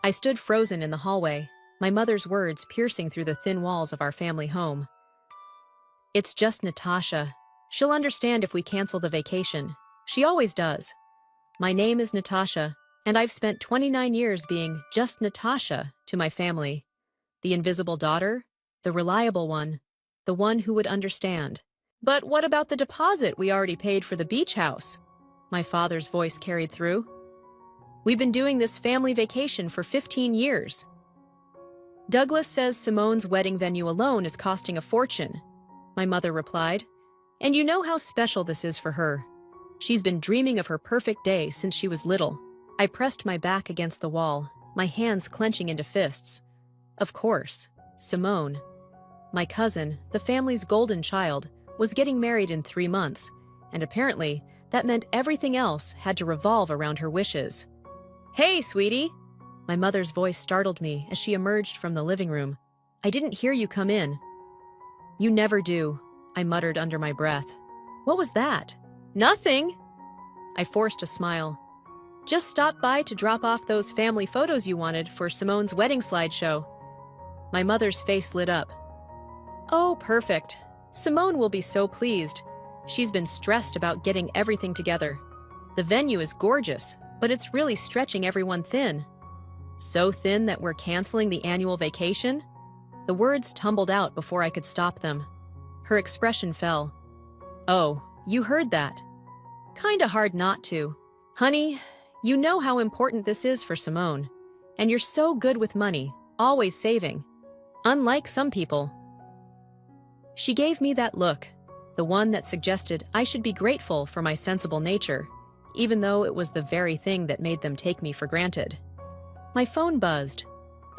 I stood frozen in the hallway, my mother's words piercing through the thin walls of our family home. It's just Natasha. She'll understand if we cancel the vacation. She always does. My name is Natasha, and I've spent 29 years being just Natasha to my family. The invisible daughter, the reliable one, the one who would understand. But what about the deposit we already paid for the beach house? My father's voice carried through. We've been doing this family vacation for 15 years. Douglas says Simone's wedding venue alone is costing a fortune, my mother replied. And you know how special this is for her. She's been dreaming of her perfect day since she was little. I pressed my back against the wall, my hands clenching into fists. Of course, Simone, my cousin, the family's golden child, was getting married in 3 months, and apparently that meant everything else had to revolve around her wishes. Hey, sweetie! My mother's voice startled me as she emerged from the living room. I didn't hear you come in. You never do, I muttered under my breath. What was that? Nothing! I forced a smile. Just stopped by to drop off those family photos you wanted for Simone's wedding slideshow. My mother's face lit up. Oh, perfect. Simone will be so pleased. She's been stressed about getting everything together. The venue is gorgeous, but it's really stretching everyone thin. So thin that we're canceling the annual vacation? The words tumbled out before I could stop them. Her expression fell. Oh, you heard that. Kinda hard not to. Honey, you know how important this is for Simone. And you're so good with money, always saving. Unlike some people. She gave me that look, the one that suggested I should be grateful for my sensible nature, even though it was the very thing that made them take me for granted. My phone buzzed.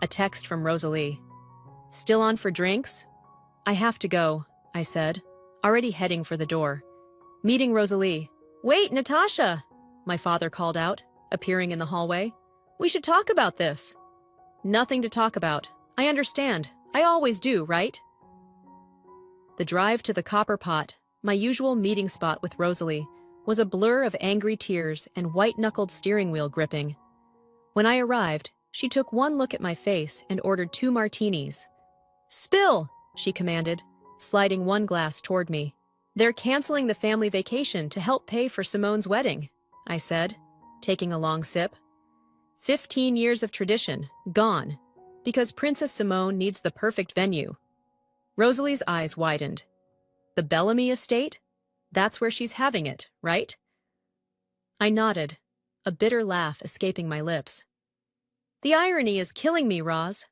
A text from Rosalie. Still on for drinks? I have to go, I said, already heading for the door. Meeting Rosalie. Wait, Natasha! My father called out, appearing in the hallway. We should talk about this. Nothing to talk about. I understand. I always do, right? The drive to the Copper Pot, my usual meeting spot with Rosalie, was a blur of angry tears and white-knuckled steering wheel gripping. When I arrived, she took one look at my face and ordered 2 martinis. Spill, she commanded, sliding one glass toward me. They're canceling the family vacation to help pay for Simone's wedding, I said, taking a long sip. 15 years of tradition, gone, because Princess Simone needs the perfect venue. Rosalie's eyes widened. The Bellamy estate? That's where she's having it, right? I nodded, a bitter laugh escaping my lips. The irony is killing me, Roz.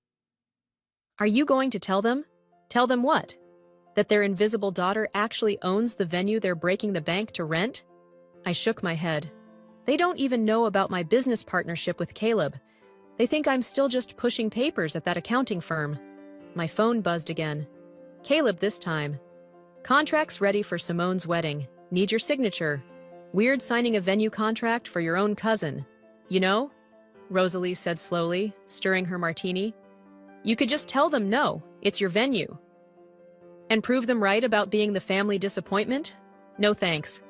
Are you going to tell them? Tell them what? That their invisible daughter actually owns the venue they're breaking the bank to rent? I shook my head. They don't even know about my business partnership with Caleb. They think I'm still just pushing papers at that accounting firm. My phone buzzed again. Caleb this time. Contracts ready for Simone's wedding. Need your signature. Weird signing a venue contract for your own cousin. You know? Rosalie said slowly, stirring her martini. You could just tell them no, it's your venue. And prove them right about being the family disappointment? No thanks.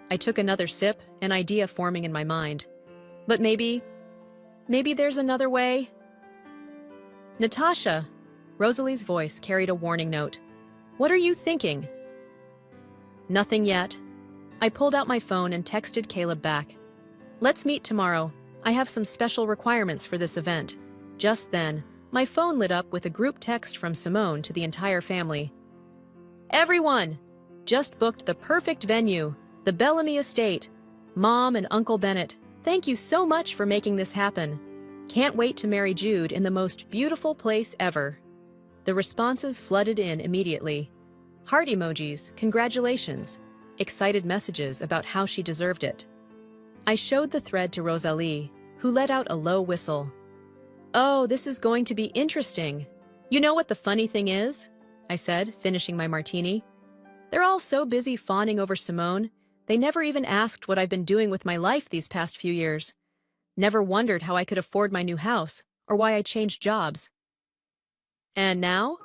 I took another sip, an idea forming in my mind. But maybe there's another way? Natasha, Rosalie's voice carried a warning note. What are you thinking? Nothing yet. I pulled out my phone and texted Caleb back. Let's meet tomorrow. I have some special requirements for this event. Just then, my phone lit up with a group text from Simone to the entire family. Everyone! Just booked the perfect venue, the Bellamy estate. Mom and Uncle Bennett, thank you so much for making this happen. Can't wait to marry Jude in the most beautiful place ever. The responses flooded in immediately. Heart emojis, congratulations, excited messages about how she deserved it. I showed the thread to Rosalie, who let out a low whistle. Oh, this is going to be interesting. You know what the funny thing is? I said, finishing my martini. They're all so busy fawning over Simone, they never even asked what I've been doing with my life these past few years. Never wondered how I could afford my new house, or why I changed jobs. And now?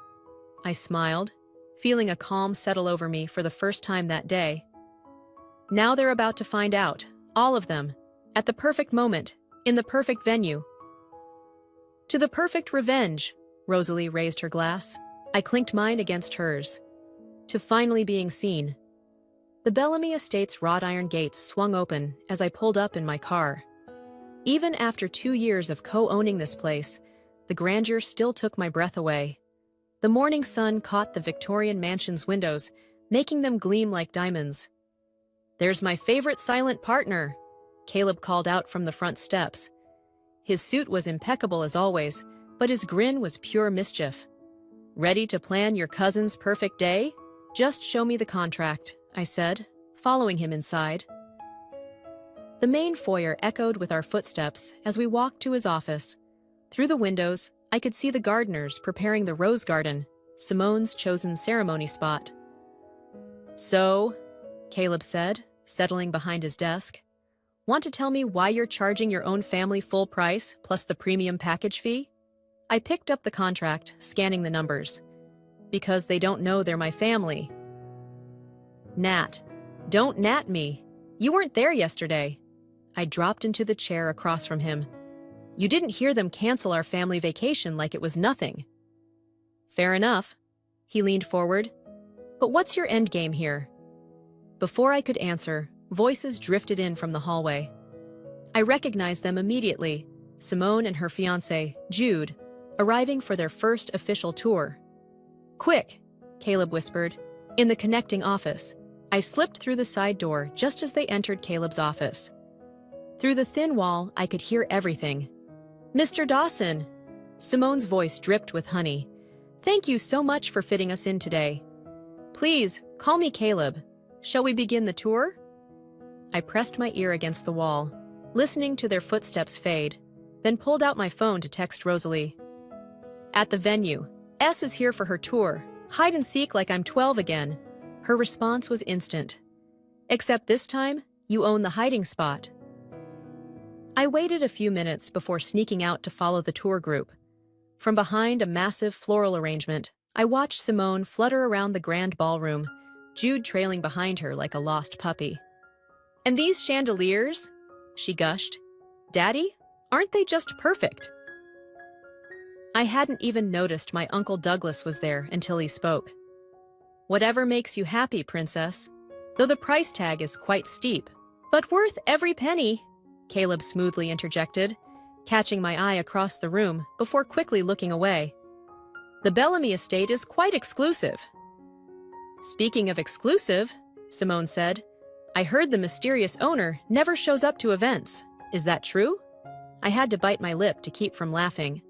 I smiled, feeling a calm settle over me for the first time that day. Now they're about to find out, all of them, at the perfect moment, in the perfect venue. To the perfect revenge, Rosalie raised her glass. I clinked mine against hers. To finally being seen. The Bellamy Estate's wrought iron gates swung open as I pulled up in my car. Even after 2 years of co-owning this place, the grandeur still took my breath away. The morning sun caught the Victorian mansion's windows, making them gleam like diamonds. "There's my favorite silent partner," Caleb called out from the front steps. His suit was impeccable as always, but his grin was pure mischief. "Ready to plan your cousin's perfect day? Just show me the contract," I said, following him inside. The main foyer echoed with our footsteps as we walked to his office. Through the windows, I could see the gardeners preparing the rose garden, Simone's chosen ceremony spot. "So," Caleb said, settling behind his desk, "want to tell me why you're charging your own family full price plus the premium package fee?" I picked up the contract, scanning the numbers. "Because they don't know they're my family." "Nat. Don't nat me. You weren't there yesterday." I dropped into the chair across from him. "You didn't hear them cancel our family vacation like it was nothing." "Fair enough." He leaned forward. "But what's your endgame here?" Before I could answer, voices drifted in from the hallway. I recognized them immediately, Simone and her fiancé, Jude, arriving for their first official tour. "Quick," Caleb whispered, in the connecting office. I slipped through the side door just as they entered Caleb's office. Through the thin wall, I could hear everything. "Mr. Dawson!" Simone's voice dripped with honey. "Thank you so much for fitting us in today. Please, call me Caleb. Shall we begin the tour?" I pressed my ear against the wall, listening to their footsteps fade, then pulled out my phone to text Rosalie. "At the venue. S is here for her tour. Hide and seek like I'm 12 again." Her response was instant. "Except this time, you own the hiding spot." I waited a few minutes before sneaking out to follow the tour group. From behind a massive floral arrangement, I watched Simone flutter around the grand ballroom, Jude trailing behind her like a lost puppy. "And these chandeliers?" she gushed. "Daddy, aren't they just perfect?" I hadn't even noticed my Uncle Douglas was there until he spoke. "Whatever makes you happy, Princess. Though the price tag is quite steep. But worth every penny," Caleb smoothly interjected, catching my eye across the room before quickly looking away. "The Bellamy estate is quite exclusive." "Speaking of exclusive," Simone said, "I heard the mysterious owner never shows up to events. Is that true?" I had to bite my lip to keep from laughing.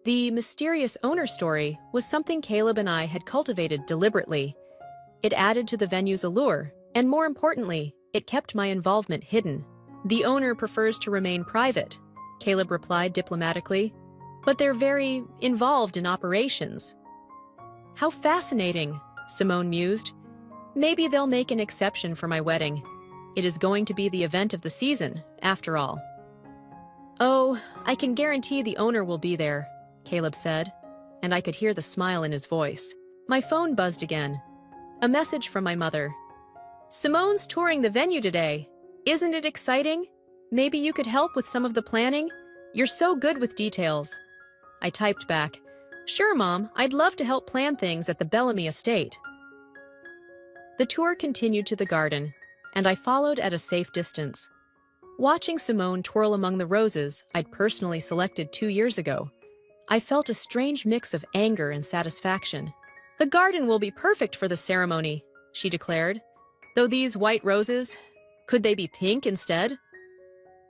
The mysterious owner story was something Caleb and I had cultivated deliberately. It added to the venue's allure, and more importantly, it kept my involvement hidden. "The owner prefers to remain private," Caleb replied diplomatically, "but they're very involved in operations." "How fascinating," Simone mused. "Maybe they'll make an exception for my wedding. It is going to be the event of the season, after all." "Oh, I can guarantee the owner will be there," Caleb said, and I could hear the smile in his voice. My phone buzzed again. A message from my mother. "Simone's touring the venue today. Isn't it exciting? Maybe you could help with some of the planning? You're so good with details." I typed back, "Sure, Mom, I'd love to help plan things at the Bellamy estate." The tour continued to the garden, and I followed at a safe distance. Watching Simone twirl among the roses I'd personally selected 2 years ago, I felt a strange mix of anger and satisfaction. "The garden will be perfect for the ceremony," she declared. "Though these white roses, could they be pink instead?"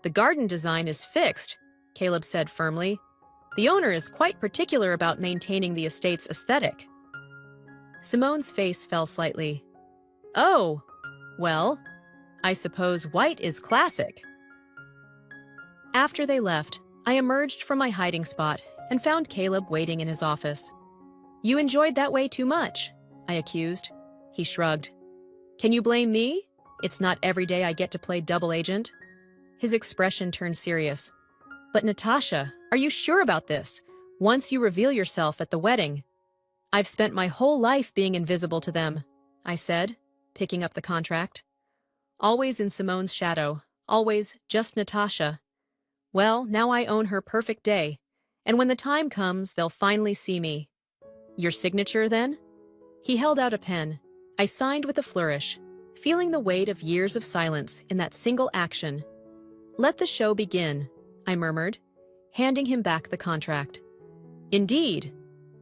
"The garden design is fixed," Caleb said firmly. "The owner is quite particular about maintaining the estate's aesthetic." Simone's face fell slightly. "Oh, well, I suppose white is classic." After they left, I emerged from my hiding spot and found Caleb waiting in his office. "You enjoyed that way too much," I accused. He shrugged. "Can you blame me? It's not every day I get to play double agent." His expression turned serious. "But Natasha, are you sure about this? Once you reveal yourself at the wedding." "I've spent my whole life being invisible to them," I said, picking up the contract. "Always in Simone's shadow, always just Natasha. Well, now I own her perfect day, And when the time comes, they'll finally see me. Your signature, then? He held out a pen. I signed with a flourish, feeling the weight of years of silence in that single action. Let the show begin, I murmured, handing him back the contract. Indeed.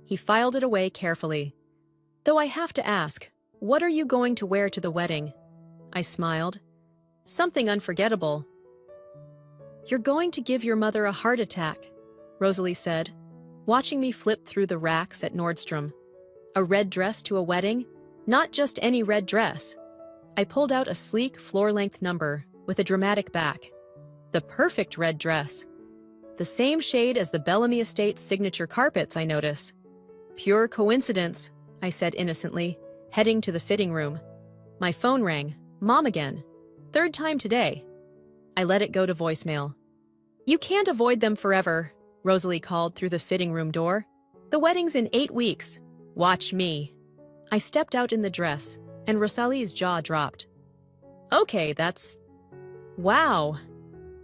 He filed it away carefully. Though I have to ask, what are you going to wear to the wedding? I smiled. Something unforgettable. You're going to give your mother a heart attack, Rosalie said, watching me flip through the racks at Nordstrom. A red dress to a wedding? Not just any red dress. I pulled out a sleek floor-length number with a dramatic back. The perfect red dress. The same shade as the Bellamy Estate's signature carpets, I notice. Pure coincidence, I said innocently, heading to the fitting room. My phone rang. Mom again. Third time today. I let it go to voicemail. You can't avoid them forever, Rosalie called through the fitting room door. The wedding's in 8 weeks. Watch me. I stepped out in the dress, and Rosalie's jaw dropped. Okay, that's... Wow.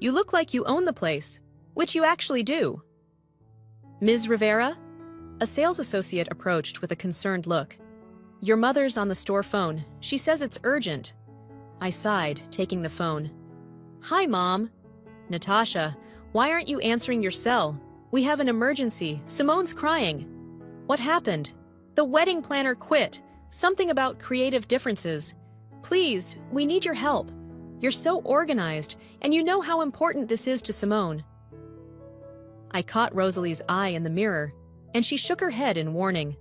You look like you own the place, which you actually do. Ms. Rivera? A sales associate approached with a concerned look. Your mother's on the store phone. She says it's urgent. I sighed, taking the phone. Hi, Mom. Natasha, why aren't you answering your cell? We have an emergency. Simone's crying. What happened? The wedding planner quit. Something about creative differences. Please, we need your help. You're so organized, and you know how important this is to Simone. I caught Rosalie's eye in the mirror, and she shook her head in warning.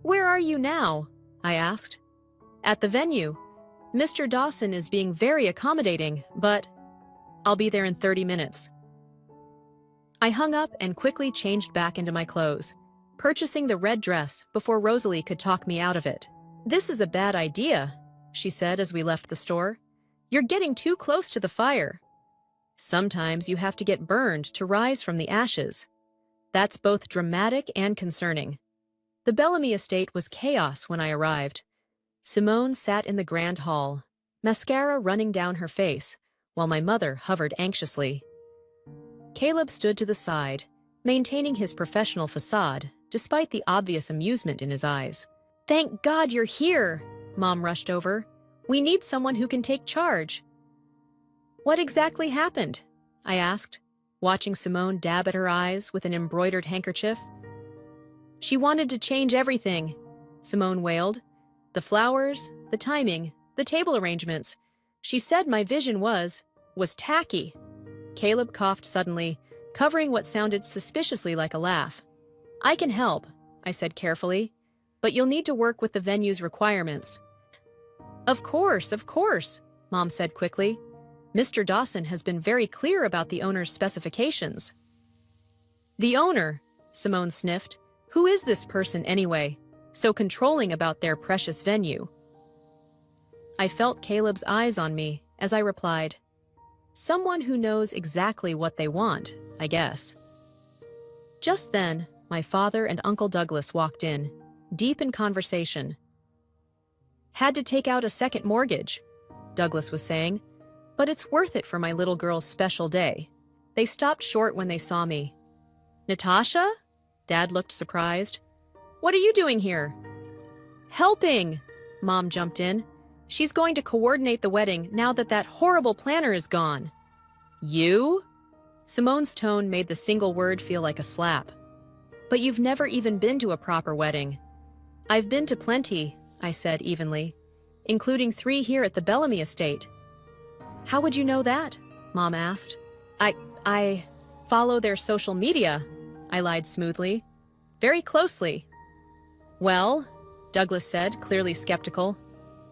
Where are you now? I asked. At the venue. Mr. Dawson is being very accommodating, but I'll be there in 30 minutes. I hung up and quickly changed back into my clothes, purchasing the red dress before Rosalie could talk me out of it. This is a bad idea, she said as we left the store. You're getting too close to the fire. Sometimes you have to get burned to rise from the ashes. That's both dramatic and concerning. The Bellamy estate was chaos when I arrived. Simone sat in the grand hall, mascara running down her face, while my mother hovered anxiously. Caleb stood to the side, maintaining his professional facade, despite the obvious amusement in his eyes. Thank God you're here, Mom rushed over. We need someone who can take charge. What exactly happened? I asked, watching Simone dab at her eyes with an embroidered handkerchief. She wanted to change everything, Simone wailed. The flowers, the timing, the table arrangements. She said my vision was tacky. Caleb coughed suddenly, covering what sounded suspiciously like a laugh. I can help, I said carefully, but you'll need to work with the venue's requirements. Of course, Mom said quickly. Mr. Dawson has been very clear about the owner's specifications. The owner, Simone sniffed. Who is this person anyway, so controlling about their precious venue? I felt Caleb's eyes on me as I replied, someone who knows exactly what they want, I guess. Just then, my father and Uncle Douglas walked in, deep in conversation. Had to take out a second mortgage, Douglas was saying, but it's worth it for my little girl's special day. They stopped short when they saw me. Natasha? Dad looked surprised. What are you doing here? Helping, Mom jumped in. She's going to coordinate the wedding now that that horrible planner is gone. You? Simone's tone made the single word feel like a slap. But you've never even been to a proper wedding. I've been to plenty, I said evenly, including 3 here at the Bellamy estate. How would you know that? Mom asked. I follow their social media, I lied smoothly. Very closely. Well, Douglas said, clearly skeptical,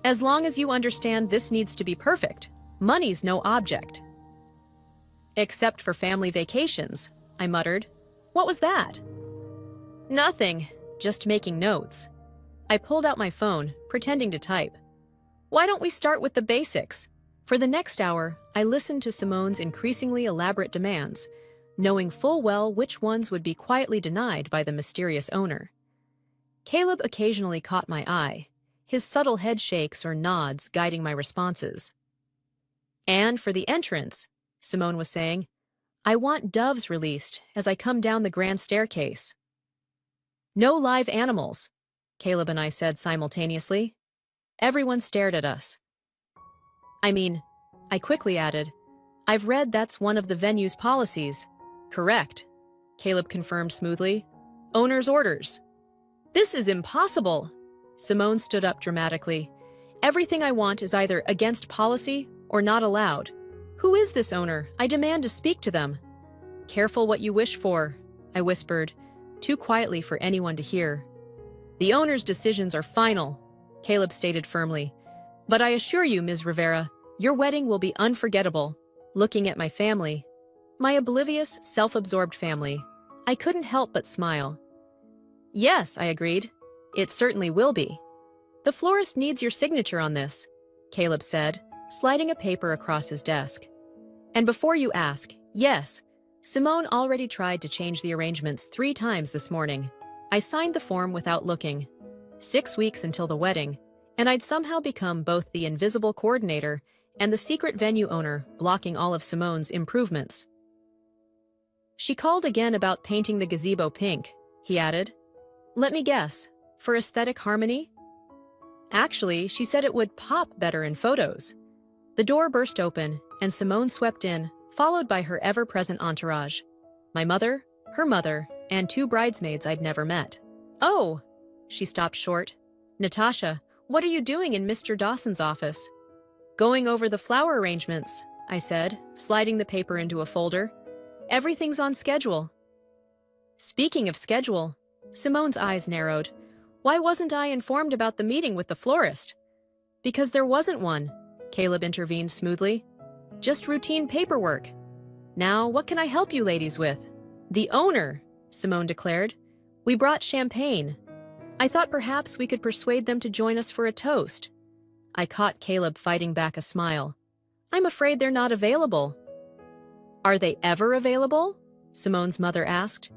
as long as you understand this needs to be perfect, money's no object. Except for family vacations, I muttered. What was that? Nothing, just making notes. I pulled out my phone, pretending to type. Why don't we start with the basics? For the next hour, I listened to Simone's increasingly elaborate demands, knowing full well which ones would be quietly denied by the mysterious owner. Caleb occasionally caught my eye, his subtle head shakes or nods guiding my responses. And for the entrance, Simone was saying, I want doves released as I come down the grand staircase. No live animals, Caleb and I said simultaneously. Everyone stared at us. I quickly added, I've read that's one of the venue's policies. Correct, Caleb confirmed smoothly. Owner's orders. This is impossible. Simone stood up dramatically. Everything I want is either against policy or not allowed. Who is this owner? I demand to speak to them. Careful what you wish for, I whispered, too quietly for anyone to hear. The owner's decisions are final, Caleb stated firmly. But I assure you, Ms. Rivera, your wedding will be unforgettable. Looking at my family, my oblivious, self-absorbed family, I couldn't help but smile. Yes, I agreed. It certainly will be. The florist needs your signature on this, Caleb said, sliding a paper across his desk. And before you ask, yes, Simone already tried to change the arrangements 3 times this morning. I signed the form without looking. 6 weeks until the wedding, and I'd somehow become both the invisible coordinator and the secret venue owner, blocking all of Simone's improvements. She called again about painting the gazebo pink, he added. Let me guess, for aesthetic harmony? Actually, she said it would pop better in photos. The door burst open, and Simone swept in, followed by her ever-present entourage. My mother, her mother, and 2 bridesmaids I'd never met. Oh, she stopped short. Natasha, what are you doing in Mr. Dawson's office? Going over the flower arrangements, I said, sliding the paper into a folder. Everything's on schedule. Speaking of schedule, Simone's eyes narrowed. Why wasn't I informed about the meeting with the florist? Because there wasn't one, Caleb intervened smoothly. Just routine paperwork. Now, what can I help you ladies with? The owner, Simone declared. We brought champagne. I thought perhaps we could persuade them to join us for a toast. I caught Caleb fighting back a smile. I'm afraid they're not available. Are they ever available? Simone's mother asked.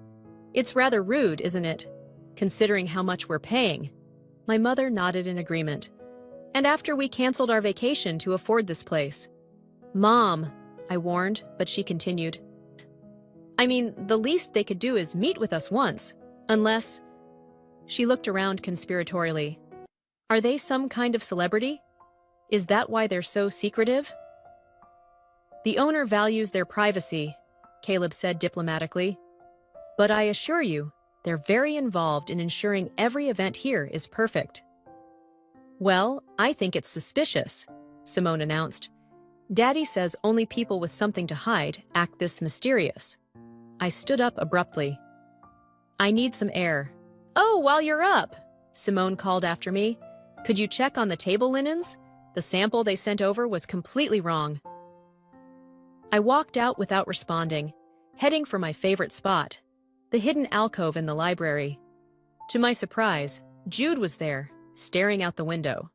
It's rather rude, isn't it? Considering how much we're paying. My mother nodded in agreement. And after we canceled our vacation to afford this place. Mom, I warned, but she continued. The least they could do is meet with us once, unless... She looked around conspiratorially. Are they some kind of celebrity? Is that why they're so secretive? The owner values their privacy, Caleb said diplomatically. But I assure you, they're very involved in ensuring every event here is perfect. Well, I think it's suspicious, Simone announced. Daddy says only people with something to hide act this mysterious. I stood up abruptly. I need some air. Oh, while you're up, Simone called after me. Could you check on the table linens? The sample they sent over was completely wrong. I walked out without responding, heading for my favorite spot, the hidden alcove in the library. To my surprise, Jude was there, staring out the window.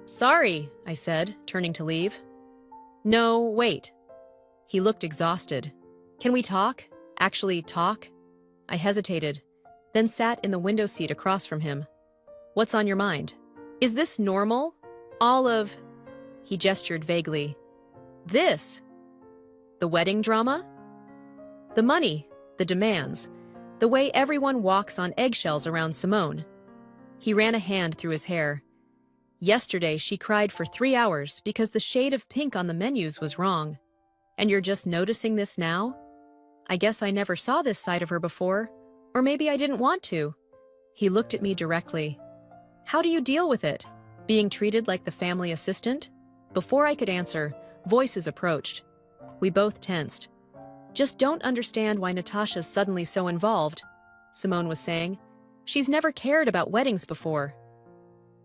Sorry, I said, turning to leave. No, wait. He looked exhausted. Can we talk? Actually talk? I hesitated, then sat in the window seat across from him. What's on your mind? Is this normal? All of... He gestured vaguely. This? The wedding drama? The money, the demands, the way everyone walks on eggshells around Simone. He ran a hand through his hair. Yesterday, she cried for 3 hours because the shade of pink on the menus was wrong. And you're just noticing this now? I guess I never saw this side of her before, or maybe I didn't want to. He looked at me directly. How do you deal with it? Being treated like the family assistant? Before I could answer, voices approached. We both tensed. Just don't understand why Natasha's suddenly so involved, Simone was saying. She's never cared about weddings before.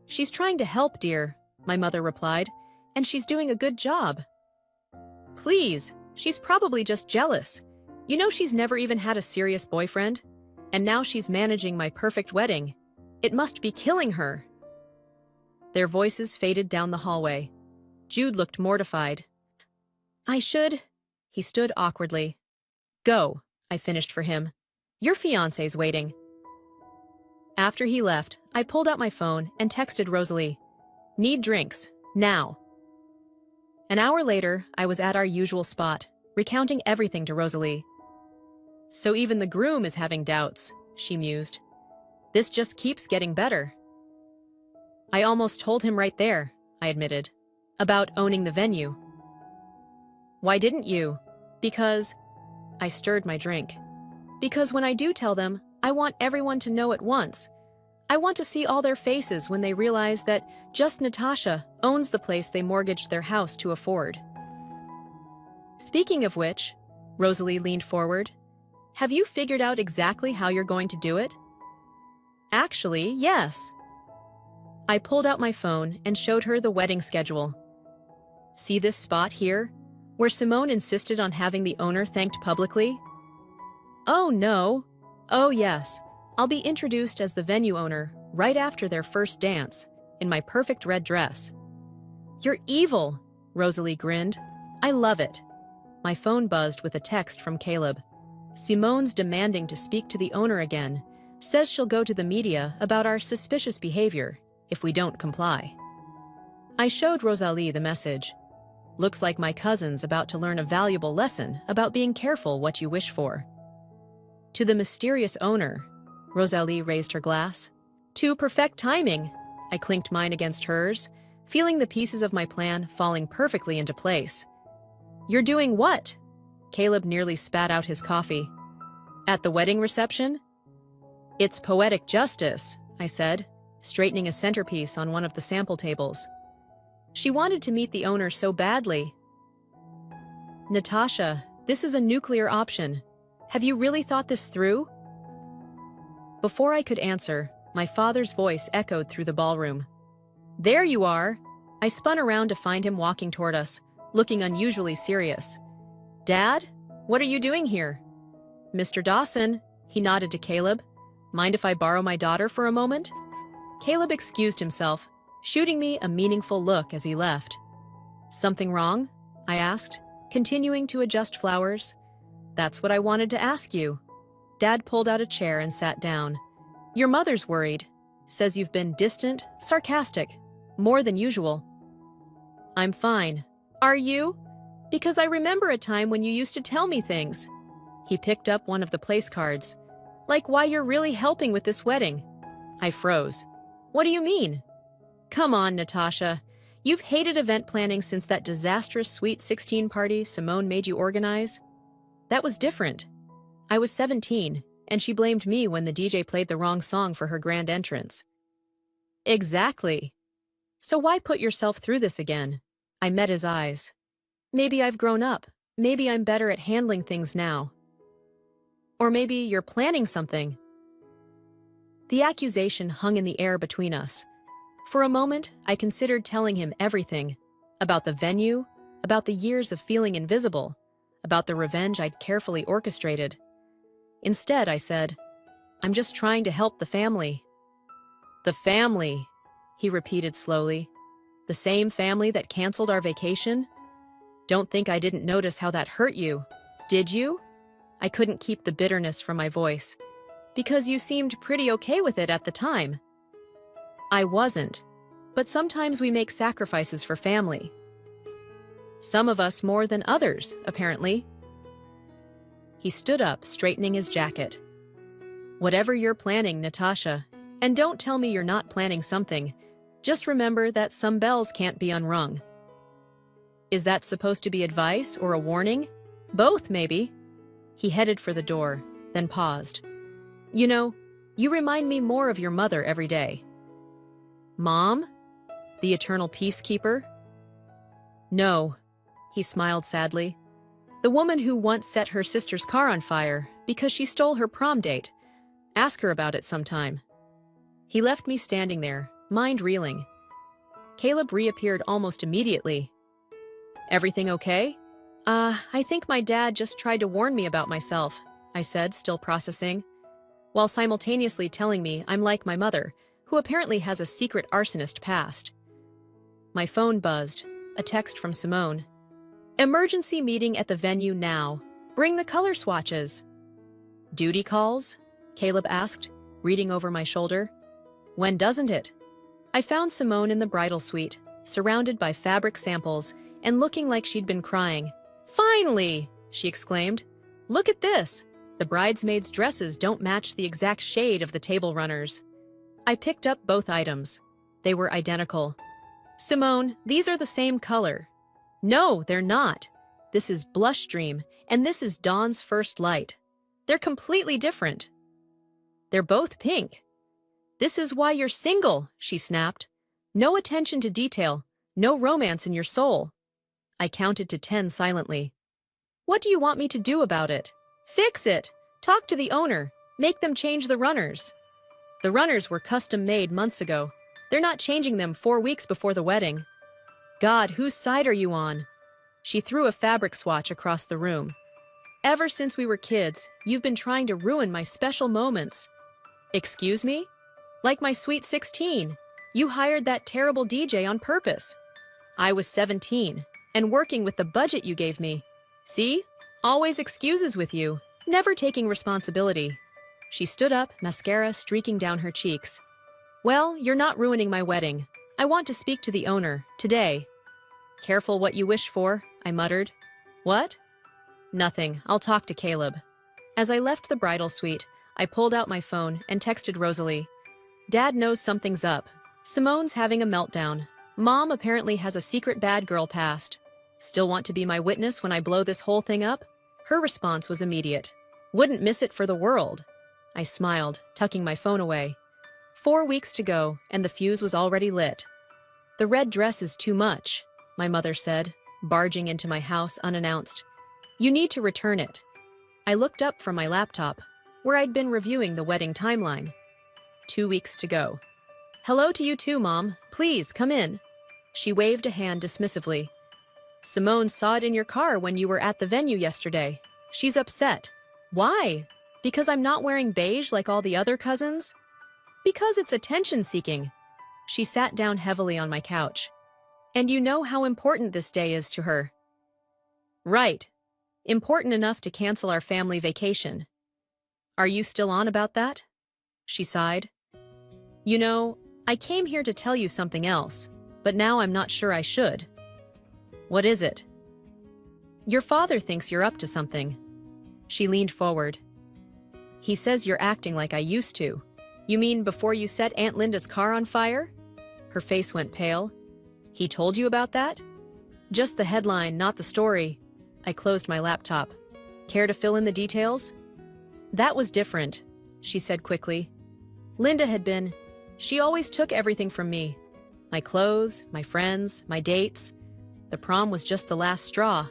She's trying to help, dear, my mother replied, and she's doing a good job. Please, she's probably just jealous. You know she's never even had a serious boyfriend? And now she's managing my perfect wedding. It must be killing her. Their voices faded down the hallway. Jude looked mortified. He stood awkwardly. Go, I finished for him. Your fiancé's waiting. After he left, I pulled out my phone and texted Rosalie. Need drinks, now. An hour later, I was at our usual spot, recounting everything to Rosalie. So even the groom is having doubts, she mused. This just keeps getting better. I almost told him right there, I admitted, about owning the venue. Why didn't you? Because... I stirred my drink. Because when I do tell them, I want everyone to know at once. I want to see all their faces when they realize that just Natasha owns the place they mortgaged their house to afford. Speaking of which, Rosalie leaned forward, have you figured out exactly how you're going to do it? Actually, yes. I pulled out my phone and showed her the wedding schedule. See this spot here, where Simone insisted on having the owner thanked publicly? Oh no. Oh yes. I'll be introduced as the venue owner right after their first dance, in my perfect red dress. You're evil, Rosalie grinned. I love it. My phone buzzed with a text from Caleb. Simone's demanding to speak to the owner again, says she'll go to the media about our suspicious behavior if we don't comply. I showed Rosalie the message. Looks like my cousin's about to learn a valuable lesson about being careful what you wish for. To the mysterious owner, Rosalie raised her glass. To perfect timing, I clinked mine against hers, feeling the pieces of my plan falling perfectly into place. You're doing what? Caleb nearly spat out his coffee. At the wedding reception? It's poetic justice, I said, straightening a centerpiece on one of the sample tables. She wanted to meet the owner so badly. Natasha, this is a nuclear option. Have you really thought this through? Before I could answer, my father's voice echoed through the ballroom. There you are! I spun around to find him walking toward us, looking unusually serious. Dad, what are you doing here? Mr. Dawson, he nodded to Caleb. Mind if I borrow my daughter for a moment? Caleb excused himself, shooting me a meaningful look as he left. Something wrong? I asked, continuing to adjust flowers. That's what I wanted to ask you. Dad pulled out a chair and sat down. Your mother's worried. Says you've been distant, sarcastic, more than usual. I'm fine. Are you? Because I remember a time when you used to tell me things. He picked up one of the place cards. Like why you're really helping with this wedding. I froze. What do you mean? Come on, Natasha. You've hated event planning since that disastrous Sweet 16 party Simone made you organize. That was different. I was 17, and she blamed me when the DJ played the wrong song for her grand entrance. Exactly. So why put yourself through this again? I met his eyes. Maybe I've grown up. Maybe I'm better at handling things now. Or maybe you're planning something. The accusation hung in the air between us. For a moment, I considered telling him everything. About the venue, about the years of feeling invisible, about the revenge I'd carefully orchestrated. Instead, I said, I'm just trying to help the family. The family, he repeated slowly. The same family that canceled our vacation? Don't think I didn't notice how that hurt you, did you? I couldn't keep the bitterness from my voice. Because you seemed pretty okay with it at the time. I wasn't. But sometimes we make sacrifices for family. Some of us more than others, apparently. He stood up, straightening his jacket. Whatever you're planning, Natasha, and don't tell me you're not planning something, just remember that some bells can't be unrung. Is that supposed to be advice or a warning? Both, maybe. He headed for the door, then paused. You know, you remind me more of your mother every day. Mom? The eternal peacekeeper? No, he smiled sadly. The woman who once set her sister's car on fire because she stole her prom date. Ask her about it sometime. He left me standing there, mind reeling. Caleb reappeared almost immediately. Everything okay? I think my dad just tried to warn me about myself, I said, still processing, while simultaneously telling me I'm like my mother, who apparently has a secret arsonist past. My phone buzzed, a text from Simone. Emergency meeting at the venue now. Bring the color swatches. Duty calls? Caleb asked, reading over my shoulder. When doesn't it? I found Simone in the bridal suite, surrounded by fabric samples and looking like she'd been crying. Finally! she exclaimed. "Look at this! The bridesmaids' dresses don't match the exact shade of the table runners." I picked up both items. They were identical. "Simone, these are the same color." "No, they're not. This is Blush Dream, and this is Dawn's First Light. They're completely different." "They're both pink." "This is why you're single," she snapped. "No attention to detail, no romance in your soul." I counted to 10 silently. "What do you want me to do about it?" "Fix it! Talk to the owner. Make them change the runners." "The runners were custom-made months ago. They're not changing them 4 weeks before the wedding." "God, whose side are you on?" She threw a fabric swatch across the room. "Ever since we were kids, you've been trying to ruin my special moments." "Excuse me? Like my sweet 16. You hired that terrible DJ on purpose." "I was 17, and working with the budget you gave me. See? Always excuses with you, never taking responsibility." She stood up, mascara streaking down her cheeks. "Well, you're not ruining my wedding. I want to speak to the owner, today." "Careful what you wish for," I muttered. "What?" "Nothing. I'll talk to Caleb." As I left the bridal suite, I pulled out my phone and texted Rosalie. "Dad knows something's up. Simone's having a meltdown. Mom apparently has a secret bad girl past. Still want to be my witness when I blow this whole thing up?" Her response was immediate. "Wouldn't miss it for the world." I smiled, tucking my phone away. 4 weeks to go, and the fuse was already lit. "The red dress is too much," my mother said, barging into my house unannounced. "You need to return it." I looked up from my laptop, where I'd been reviewing the wedding timeline. 2 weeks to go. "Hello to you too, Mom. Please, come in." She waved a hand dismissively. "Simone saw it in your car when you were at the venue yesterday. She's upset." "Why? Because I'm not wearing beige like all the other cousins?" "Because it's attention-seeking." She sat down heavily on my couch. "And you know how important this day is to her." "Right. Important enough to cancel our family vacation." "Are you still on about that?" She sighed. "You know, I came here to tell you something else, but now I'm not sure I should." "What is it?" "Your father thinks you're up to something." She leaned forward. "He says you're acting like I used to." "You mean before you set Aunt Linda's car on fire?" Her face went pale. "He told you about that?" "Just the headline, not the story." I closed my laptop. "Care to fill in the details?" "That was different," she said quickly. "Linda had been... She always took everything from me. My clothes, my friends, my dates. The prom was just the last straw."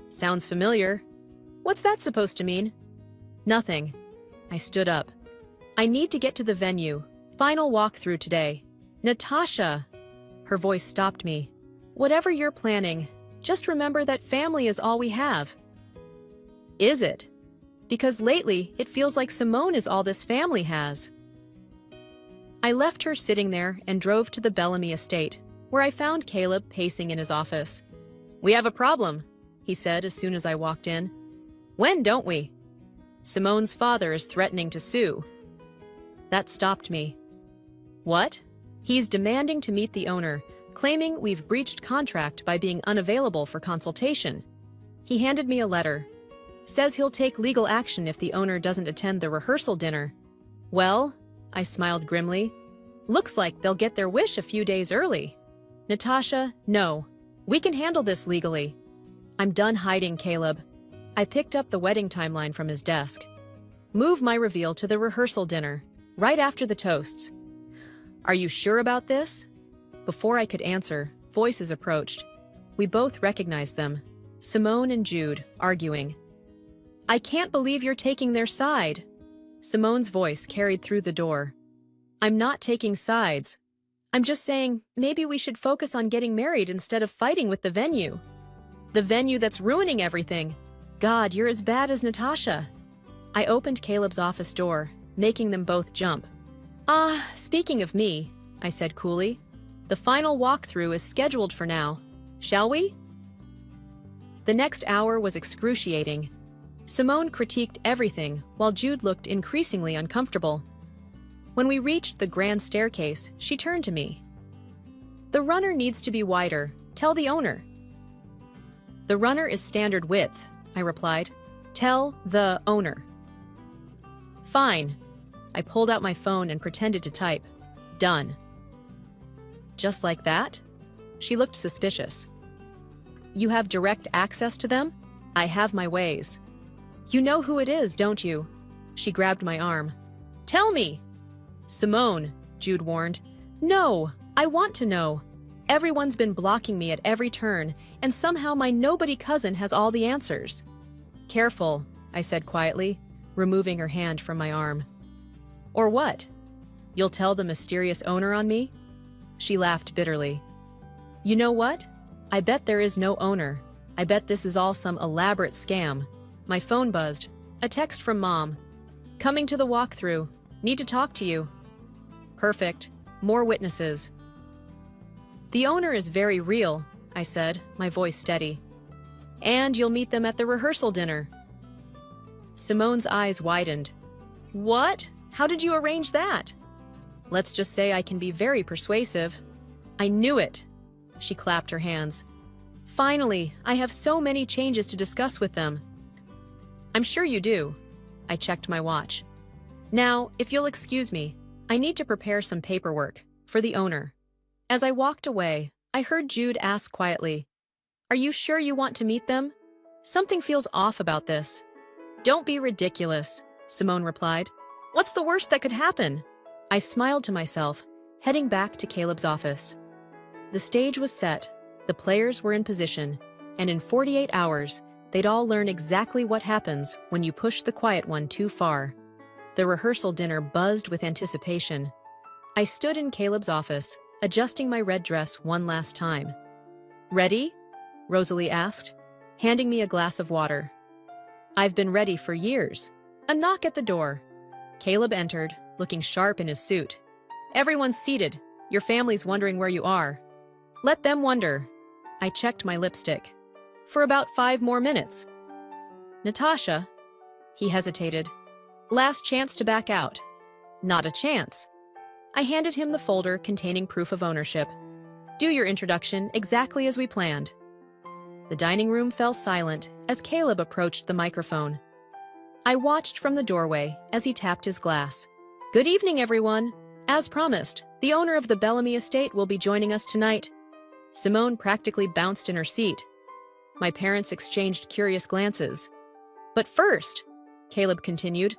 "Sounds familiar." "What's that supposed to mean?" "Nothing." I stood up. "I need to get to the venue. Final walkthrough today." "Natasha!" Her voice stopped me. "Whatever you're planning, just remember that family is all we have." "Is it? Because lately, it feels like Simone is all this family has." I left her sitting there and drove to the Bellamy estate, where I found Caleb pacing in his office. "We have a problem," he said as soon as I walked in. "When don't we?" "Simone's father is threatening to sue." That stopped me. "What?" "He's demanding to meet the owner, claiming we've breached contract by being unavailable for consultation." He handed me a letter. Says he'll take legal action if the owner doesn't attend the rehearsal dinner. "Well," I smiled grimly, "looks like they'll get their wish a few days early." "Natasha, no. We can handle this legally." "I'm done hiding, Caleb." I picked up the wedding timeline from his desk. "Move my reveal to the rehearsal dinner, right after the toasts." "Are you sure about this?" Before I could answer, voices approached. We both recognized them. Simone and Jude, arguing. "I can't believe you're taking their side." Simone's voice carried through the door. "I'm not taking sides. I'm just saying, maybe we should focus on getting married instead of fighting with the venue." "The venue that's ruining everything." "God, you're as bad as Natasha." I opened Caleb's office door, making them both jump. Speaking of me," I said coolly, "the final walkthrough is scheduled for now. Shall we?" The next hour was excruciating. Simone critiqued everything, while Jude looked increasingly uncomfortable. When we reached the grand staircase, she turned to me. "The runner needs to be wider. Tell the owner." "The runner is standard width," I replied. Tell the owner. Fine. I pulled out my phone and pretended to type. Done. Just like that? She looked suspicious. You have direct access to them? I have my ways. You know who it is, don't you? She grabbed my arm. Tell me! Simone, Jude warned. No, I want to know. Everyone's been blocking me at every turn, and somehow my nobody cousin has all the answers. Careful, I said quietly, removing her hand from my arm. Or what? You'll tell the mysterious owner on me? She laughed bitterly. You know what? I bet there is no owner. I bet this is all some elaborate scam. My phone buzzed. A text from Mom. Coming to the walkthrough. Need to talk to you. Perfect. More witnesses. The owner is very real, I said, my voice steady. And you'll meet them at the rehearsal dinner. Simone's eyes widened. What? How did you arrange that? Let's just say I can be very persuasive. I knew it. She clapped her hands. Finally, I have so many changes to discuss with them. I'm sure you do. I checked my watch. Now, if you'll excuse me, I need to prepare some paperwork for the owner. As I walked away, I heard Jude ask quietly, Are you sure you want to meet them? Something feels off about this. Don't be ridiculous, Simone replied. What's the worst that could happen? I smiled to myself, heading back to Caleb's office. The stage was set, the players were in position, and in 48 hours, they'd all learn exactly what happens when you push the quiet one too far. The rehearsal dinner buzzed with anticipation. I stood in Caleb's office, adjusting my red dress one last time. Ready? Rosalie asked, handing me a glass of water. I've been ready for years. A knock at the door. Caleb entered, looking sharp in his suit. Everyone's seated. Your family's wondering where you are. Let them wonder. I checked my lipstick. For about 5 more minutes. Natasha? He hesitated. Last chance to back out. Not a chance. I handed him the folder containing proof of ownership. Do your introduction exactly as we planned. The dining room fell silent as Caleb approached the microphone. I watched from the doorway as he tapped his glass. Good evening, everyone. As promised, the owner of the Bellamy estate will be joining us tonight. Simone practically bounced in her seat. My parents exchanged curious glances. But first, Caleb continued,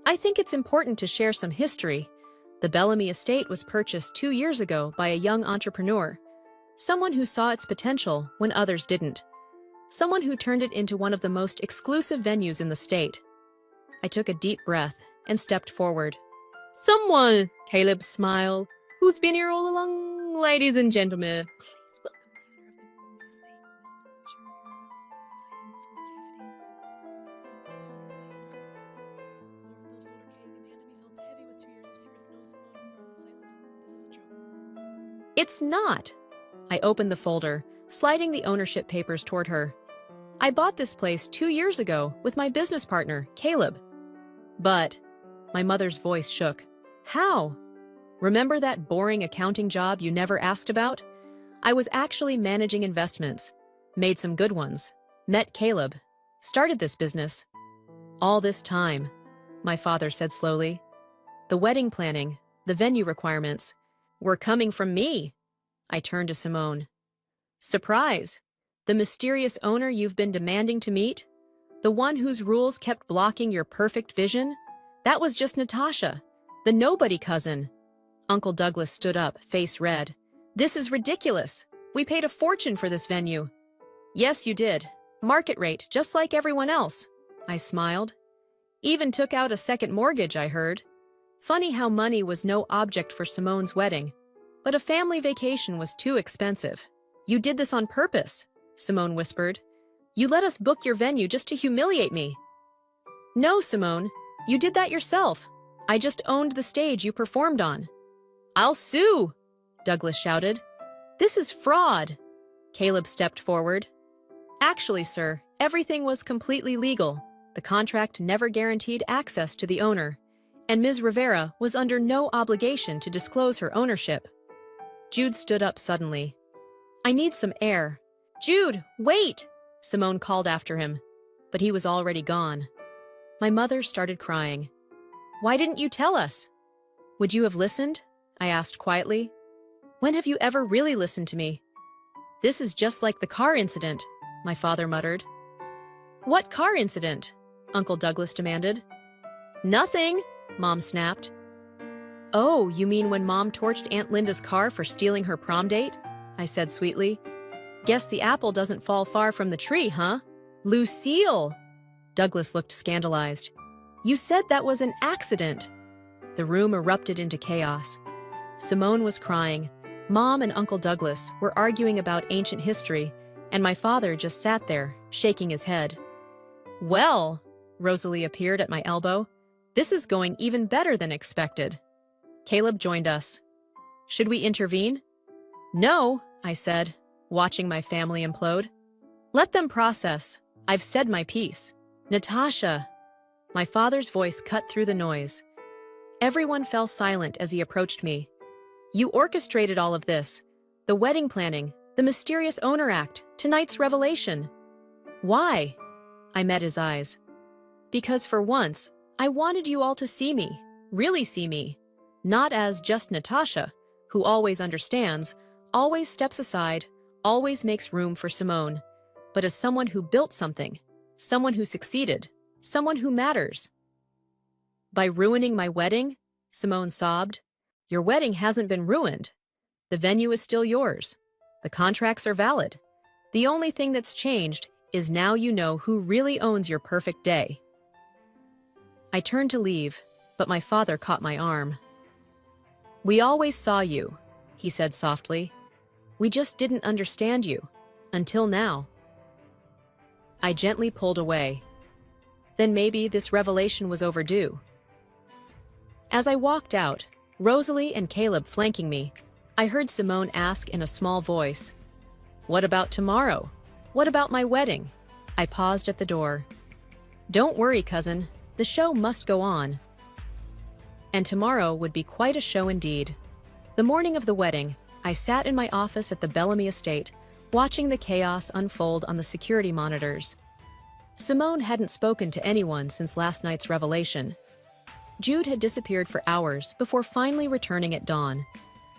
I think it's important to share some history. The Bellamy estate was purchased 2 years ago by a young entrepreneur, someone who saw its potential when others didn't, someone who turned it into one of the most exclusive venues in the state. I took a deep breath and stepped forward. Someone, Caleb smiled, who's been here all along, ladies and gentlemen. It's not. I opened the folder, sliding the ownership papers toward her. I bought this place 2 years ago with my business partner, Caleb. But, my mother's voice shook. How? Remember that boring accounting job you never asked about? I was actually managing investments, made some good ones, met Caleb, started this business. All this time, my father said slowly. The wedding planning, the venue requirements, were coming from me. I turned to Simone. Surprise! The mysterious owner you've been demanding to meet? The one whose rules kept blocking your perfect vision? That was just Natasha, the nobody cousin. Uncle Douglas stood up, face red. This is ridiculous. We paid a fortune for this venue. Yes, you did. Market rate, just like everyone else. I smiled. Even took out a second mortgage, I heard. Funny how money was no object for Simone's wedding, but a family vacation was too expensive. You did this on purpose, Simone whispered. You let us book your venue just to humiliate me. No, Simone, you did that yourself. I just owned the stage you performed on. I'll sue, Douglas shouted. This is fraud. Caleb stepped forward. Actually, sir, everything was completely legal. The contract never guaranteed access to the owner, and Ms. Rivera was under no obligation to disclose her ownership. Jude stood up suddenly. I need some air. Jude, wait! Simone called after him. but he was already gone. My mother started crying. "Why didn't you tell us?" "Would you have listened?" I asked quietly. "When have you ever really listened to me?" "This is just like the car incident," my father muttered. "What car incident?" Uncle Douglas demanded. "Nothing," Mom snapped. "Oh, you mean when Mom torched Aunt Linda's car for stealing her prom date?" I said sweetly. "Guess the apple doesn't fall far from the tree, huh?" "Lucille!" Douglas looked scandalized. "You said that was an accident." The room erupted into chaos. Simone was crying. Mom and Uncle Douglas were arguing about ancient history, and my father just sat there, shaking his head. "Well," Rosalie appeared at my elbow, "this is going even better than expected." Caleb joined us. "Should we intervene?" "No," I said, watching my family implode. "Let them process. I've said my piece." "Natasha!" My father's voice cut through the noise. Everyone fell silent as he approached me. "You orchestrated all of this. The wedding planning, the mysterious owner act, tonight's revelation." "Why?" I met his eyes. "Because for once, I wanted you all to see me, really see me. Not as just Natasha, who always understands, always steps aside, always makes room for Simone, but as someone who built something, someone who succeeded, someone who matters." "By ruining my wedding?" Simone sobbed. "Your wedding hasn't been ruined. The venue is still yours. The contracts are valid. The only thing that's changed is now you know who really owns your perfect day." I turned to leave, but my father caught my arm. "We always saw you," he said softly. "We just didn't understand you. Until now." I gently pulled away. Then maybe this revelation was overdue. As I walked out, Rosalie and Caleb flanking me, I heard Simone ask in a small voice, "What about tomorrow? What about my wedding?" I paused at the door. "Don't worry, cousin. The show must go on." And tomorrow would be quite a show indeed. The morning of the wedding, I sat in my office at the Bellamy estate, watching the chaos unfold on the security monitors. Simone hadn't spoken to anyone since last night's revelation. Jude had disappeared for hours before finally returning at dawn.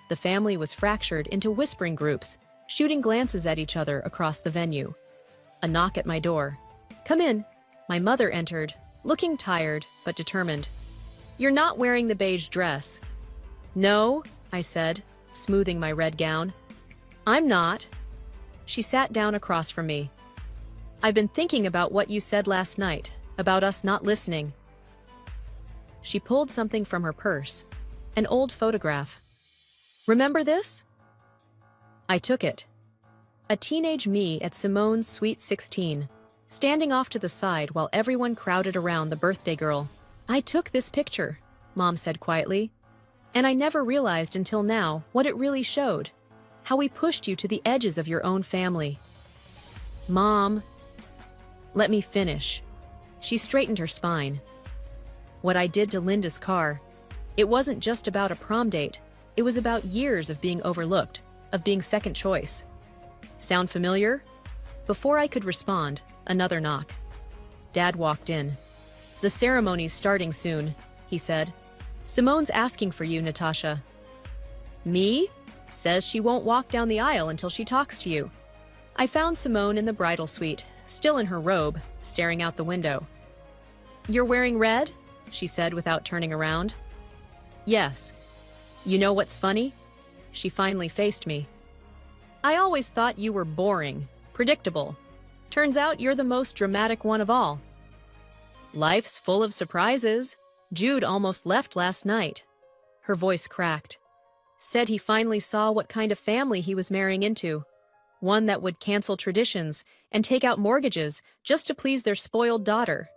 The family was fractured into whispering groups, shooting glances at each other across the venue. A knock at my door. "Come in." My mother entered, looking tired but determined. "You're not wearing the beige dress." "No," I said, smoothing my red gown. "I'm not." She sat down across from me. "I've been thinking about what you said last night, about us not listening." She pulled something from her purse, an old photograph. "Remember this?" I took it. A teenage me at Simone's sweet 16, standing off to the side while everyone crowded around the birthday girl. "I took this picture," Mom said quietly, "and I never realized until now what it really showed, how we pushed you to the edges of your own family." "Mom." "Let me finish." She straightened her spine. "What I did to Linda's car, it wasn't just about a prom date, it was about years of being overlooked, of being second choice." Sound familiar? Before I could respond, another knock. Dad walked in. "The ceremony's starting soon," he said. "Simone's asking for you, Natasha." "Me?" "Says she won't walk down the aisle until she talks to you." I found Simone in the bridal suite, still in her robe, staring out the window. "You're wearing red?" she said without turning around. "Yes." "You know what's funny?" She finally faced me. "I always thought you were boring, predictable. Turns out you're the most dramatic one of all." "Life's full of surprises. Jude almost left last night." Her voice cracked. "Said he finally saw what kind of family he was marrying into. One that would cancel traditions and take out mortgages just to please their spoiled daughter."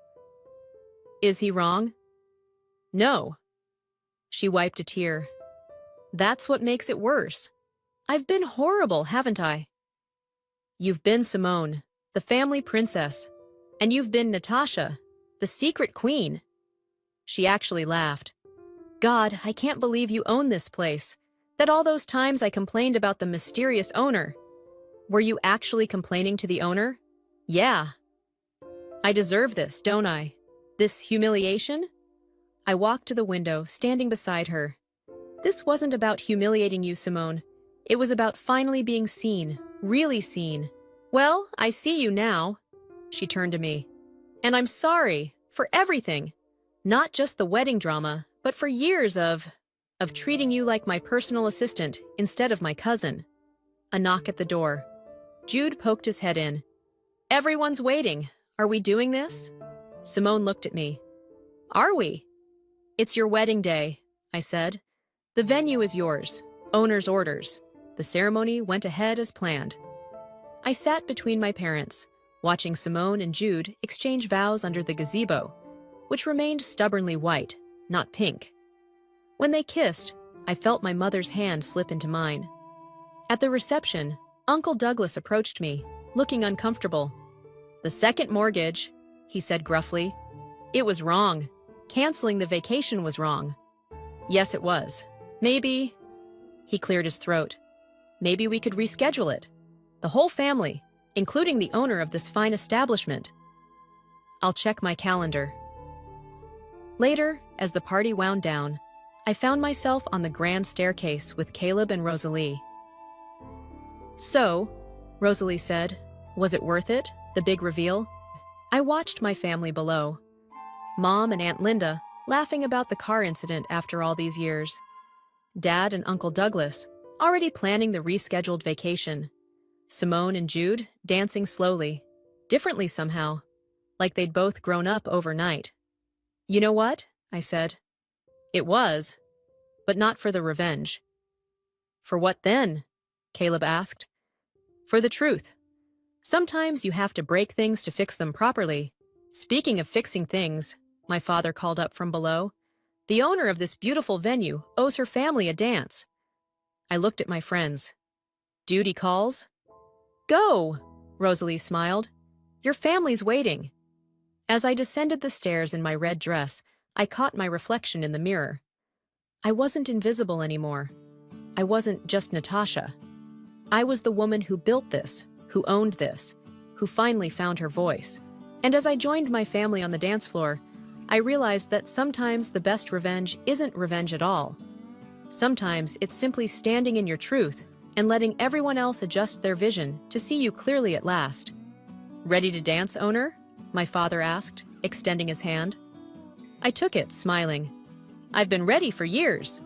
"Is he wrong?" "No." She wiped a tear. "That's what makes it worse. I've been horrible, haven't I?" "You've been Simone, the family princess. And you've been Natasha, the secret queen." She actually laughed. "God, I can't believe you own this place. That all those times I complained about the mysterious owner." "Were you actually complaining to the owner?" "Yeah." I deserve this, don't I? This humiliation? I walked to the window, standing beside her. This wasn't about humiliating you, Simone. It was about finally being seen, really seen. Well, I see you now. She turned to me. And I'm sorry for everything. Not just the wedding drama, but for years of treating you like my personal assistant instead of my cousin. A knock at the door. Jude poked his head in. Everyone's waiting. Are we doing this? Simone looked at me. Are we? It's your wedding day, I said. The venue is yours. Owner's orders. The ceremony went ahead as planned. I sat between my parents, watching Simone and Jude exchange vows under the gazebo, which remained stubbornly white, not pink. When they kissed, I felt my mother's hand slip into mine. At the reception, Uncle Douglas approached me, looking uncomfortable. The second mortgage, he said gruffly. It was wrong. Canceling the vacation was wrong. Yes, it was. Maybe, he cleared his throat. Maybe we could reschedule it. The whole family, including the owner of this fine establishment. I'll check my calendar. Later, as the party wound down, I found myself on the grand staircase with Caleb and Rosalie. So, Rosalie said, was it worth it, the big reveal? I watched my family below. Mom and Aunt Linda laughing about the car incident after all these years. Dad and Uncle Douglas already planning the rescheduled vacation. Simone and Jude dancing slowly, differently somehow, like they'd both grown up overnight. You know what? I said. It was, but not for the revenge. For what then? Caleb asked. For the truth. Sometimes you have to break things to fix them properly. Speaking of fixing things, my father called up from below, the owner of this beautiful venue owes her family a dance. I looked at my friends. Duty calls? Go, Rosalie smiled. Your family's waiting. As I descended the stairs in my red dress, I caught my reflection in the mirror. I wasn't invisible anymore. I wasn't just Natasha. I was the woman who built this, who owned this, who finally found her voice. And as I joined my family on the dance floor, I realized that sometimes the best revenge isn't revenge at all. Sometimes it's simply standing in your truth and letting everyone else adjust their vision to see you clearly at last. Ready to dance, owner? My father asked, extending his hand. I took it, smiling. I've been ready for years.